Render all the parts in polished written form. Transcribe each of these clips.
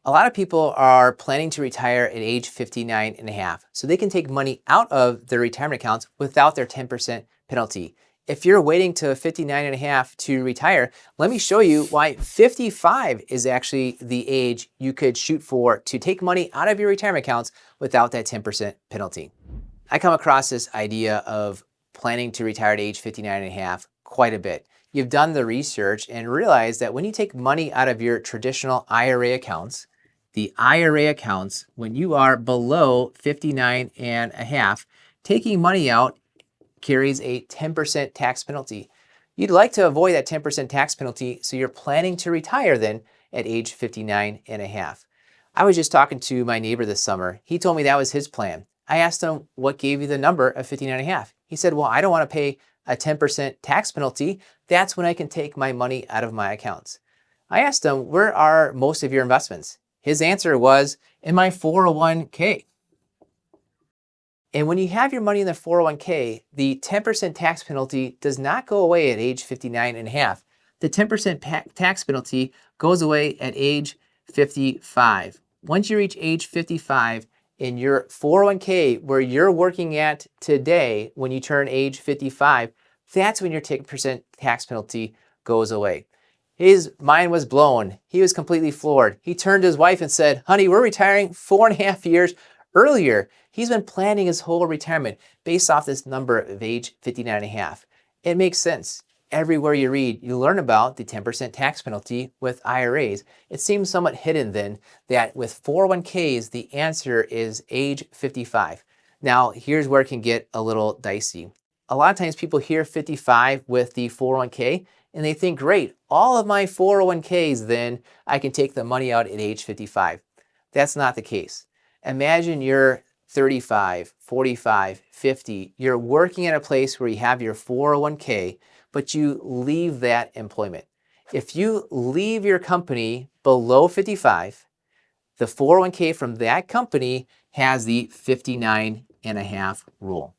A lot of people are planning to retire at age 59 and a half, so they can take money out of their retirement accounts without their 10% penalty. If you're waiting to 59 and a half to retire, let me show you why 55 is actually the age you could shoot for to take money out of your retirement accounts without that 10% penalty. I come across this idea of planning to retire at age 59 and a half quite a bit. You've done the research and realized that when you take money out of your traditional IRA accounts, the IRA accounts, when you are below 59 and a half, taking money out carries a 10% tax penalty. You'd like to avoid that 10% tax penalty, so you're planning to retire then at age 59 and a half. I was just talking to my neighbor this summer. He told me that was his plan. I asked him, what gave you the number of 59 and a half? He said, well, I don't want to pay a 10% tax penalty. That's when I can take my money out of my accounts. I asked him, where are most of your investments? His answer was, in my 401k. And when you have your money in the 401k, the 10% tax penalty does not go away at age 59 and a half. The 10% tax penalty goes away at age 55. Once you reach age 55, in your 401k where you're working at today, when you turn age 55, that's when your 10% tax penalty goes away. His mind was blown. He was completely floored. He turned to his wife and said, honey, we're retiring 4.5 years earlier. He's been planning his whole retirement based off this number of age 59 and a half. It makes sense. Everywhere you read, you learn about the 10% tax penalty with IRAs. It seems somewhat hidden then that with 401ks, the answer is age 55. Now, here's where it can get a little dicey. A lot of times people hear 55 with the 401k and they think, great, all of my 401ks, then I can take the money out at age 55. That's not the case. Imagine you're 35, 45, 50. You're working at a place where you have your 401k, but you leave that employment. If you leave your company below 55, the 401k from that company has the 59 and a half rule.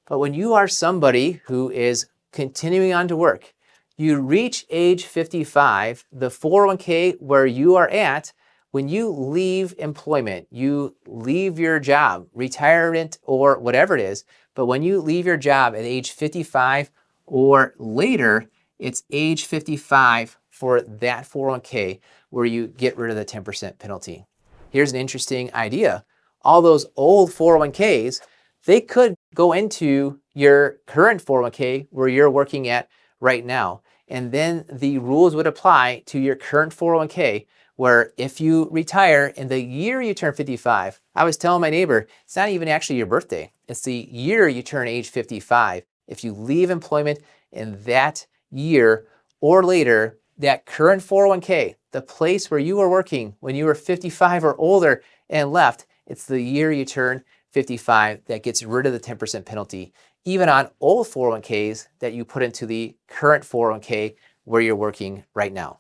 But when you are somebody who is continuing on to work, you reach age 55, the 401k where you are at, when you leave employment, you leave your job, retirement or whatever it is, but when you leave your job at age 55 or later, it's age 55 for that 401k where you get rid of the 10% penalty. Here's an interesting idea. All those old 401ks, they could go into your current 401k where you're working at right now. And then the rules would apply to your current 401k, where if you retire in the year you turn 55, I was telling my neighbor, it's not even actually your birthday. It's the year you turn age 55. If you leave employment in that year or later, that current 401k, the place where you were working when you were 55 or older and left, it's the year you turn 55 that gets rid of the 10% penalty, even on old 401ks that you put into the current 401k where you're working right now.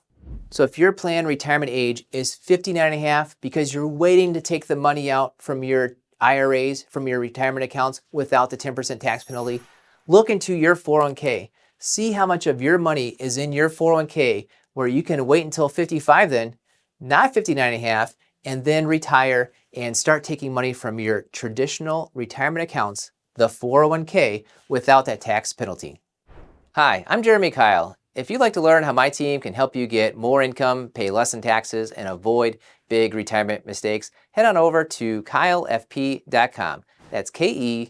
So if your planned retirement age is 59 and a half because you're waiting to take the money out from your IRAs, from your retirement accounts without the 10% tax penalty, look into your 401k. See how much of your money is in your 401k where you can wait until 55 then, not 59 and a half, and then retire and start taking money from your traditional retirement accounts, the 401k, without that tax penalty. Hi, I'm Jeremy Keil. If you'd like to learn how my team can help you get more income, pay less in taxes, and avoid big retirement mistakes, head on over to keilfp.com. That's KEILFP.com.